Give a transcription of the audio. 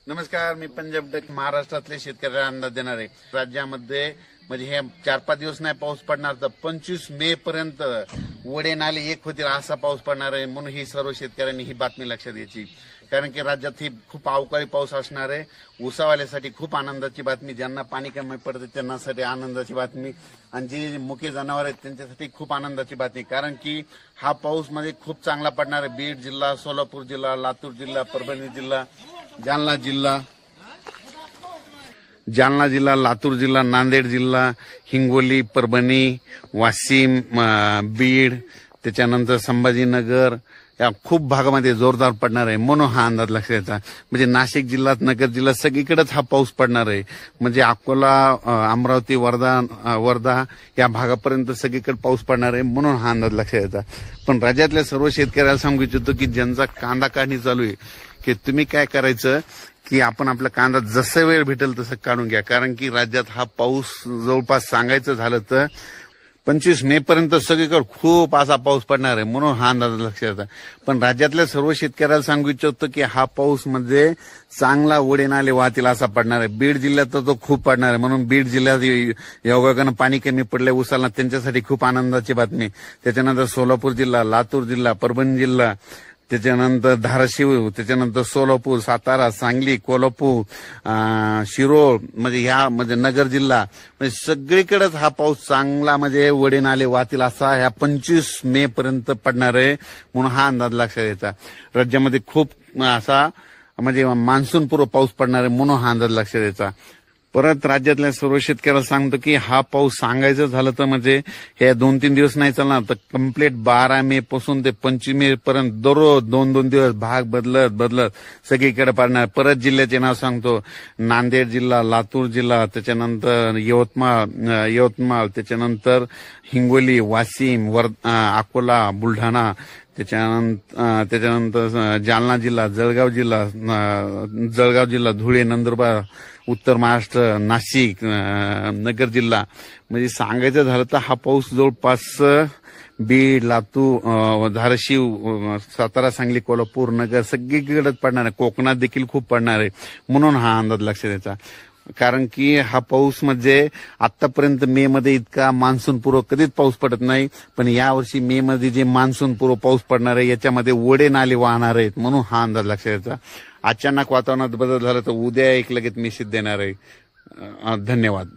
नमस्कार, मी पंजाब डक महाराष्ट्रातले शेतकऱ्यांना अंदाज देणार आहे। राज्यामध्ये म्हणजे हे 4-5 दिवस नाही पाऊस पडणार तर 25 मे पर्यंत वडे नाले एक होतील असा पाऊस पडणार आहे। म्हणून ही सर्व शेतकऱ्यांनी ही बातमी लक्षात घ्यायची, कारण की राज्यात ही खूप अवकाळी पाऊस असणार आहे। ऊसावाल्यासाठी खूप आनंदाची बातमी, ज्यांना पाणी कमी पडते त्यांच्यासाठी आनंदाची बातमी, आणि जी मुके जनावर आहेत त्यांच्यासाठी खूप आनंदाची बातमी, कारण की हा पाऊस म्हणजे खूप चांगला पडणार आहे। बीड जिल्हा, सोलापूर जिल्हा, लातूर जिल्हा, परभणी जिल्हा, जालना जिल्हा, लातूर जिल्हा, नांदेड जिल्हा, हिंगोली, परभणी, वाशिम, बीड, त्याच्यानंतर संभाजीनगर या खूप भागामध्ये जोरदार पडणार आहे। म्हणून हा अंदाज लक्षात घ्यायचा। म्हणजे नाशिक जिल्ह्यात, नगर जिल्ह्यात सगळीकडेच हा पाऊस पडणार आहे। म्हणजे अकोला, अमरावती, वर्धा या भागापर्यंत सगळीकडे पाऊस पडणार आहे। म्हणून हा अंदाज लक्षात घ्यायचा। पण राज्यातल्या सर्व शेतकऱ्याला सांगू इच्छितो की ज्यांचा कांदा काढणी चालू आहे की तुम्ही काय करायचं की आपण आपला कांदा जसं वेळ भेटेल तसं काढून घ्या, कारण की राज्यात हा पाऊस जवळपास सांगायचं झालं तर 25 मे पर्यंत सगळीकडे खूप असा पाऊस पडणार आहे। म्हणून हा अंदाज लक्षात येतात। पण राज्यातल्या सर्व शेतकऱ्याला सांगू इच्छितो की हा पाऊस म्हणजे चांगला वडे नाले वाहतील असा पडणार आहे। बीड जिल्ह्यात तर तो खूप पडणार आहे। म्हणून बीड जिल्ह्यात योगायोगानं पाणी कमी पडले ऊसाला, त्यांच्यासाठी खूप आनंदाची बातमी। त्याच्यानंतर सोलापूर जिल्हा, लातूर जिल्हा, परभणी जिल्हा, त्याच्यानंतर धाराशिव, त्याच्यानंतर सोलापूर, सातारा, सांगली, कोल्हापूर, शिरोळ, म्हणजे ह्या म्हणजे नगर जिल्हा, म्हणजे सगळीकडेच हा पाऊस चांगला म्हणजे वडे नाले वाहतील असा ह्या 25 मे पर्यंत पडणार आहे। म्हणून हा अंदाज लक्षात घ्यायचा। राज्यामध्ये खूप असा म्हणजे मान्सूनपूर्व पाऊस पडणार आहे। म्हणून हा अंदाज लक्षात द्यायचा। परत राज्यातल्या सर्व शेतकऱ्याला सांगतो की हा पाऊस सांगायचं झालं तर म्हणजे हे 2-3 दिवस नाही चालणार, तर कम्प्लीट 12 मे पासून ते 25 मे पर्यंत दररोज 2-2 दिवस भाग बदलत सगळीकडे पडणार। परत जिल्ह्याचे नाव सांगतो, नांदेड जिल्हा, लातूर जिल्हा, त्याच्यानंतर यवतमाळ, त्याच्यानंतर हिंगोली, वाशिम, अकोला, बुलढाणा, त्याच्यानंतर जालना जिल्हा, जळगाव जिल्हा, धुळे, नंदुरबार, उत्तर महाराष्ट्र, नाशिक, नगर जिल्हा, म्हणजे सांगायचं झालं तर हा पाऊस जवळपास बीड, लातूर, धाराशिव, सातारा, सांगली, कोल्हापूर, नगर सगळीकडेच पडणार आहे। कोकणात देखील खूप पडणार आहे। म्हणून हा अंदाज लक्षात द्यायचा, कारण की हा पाऊस म्हणजे आतापर्यंत मे मध्ये इतका मान्सूनपूर्व कधीच पाऊस पडत नाही, पण यावर्षी मे मध्ये जे मान्सूनपूर्व पाऊस पडणार आहे याच्यामध्ये वडे नाले वाहणार आहेत। म्हणून हा अंदाज लक्षात द्यायचा। अचानक वातावरणात बदल झाला तर उद्या एक लगेच मेसेज देणार आहे। धन्यवाद।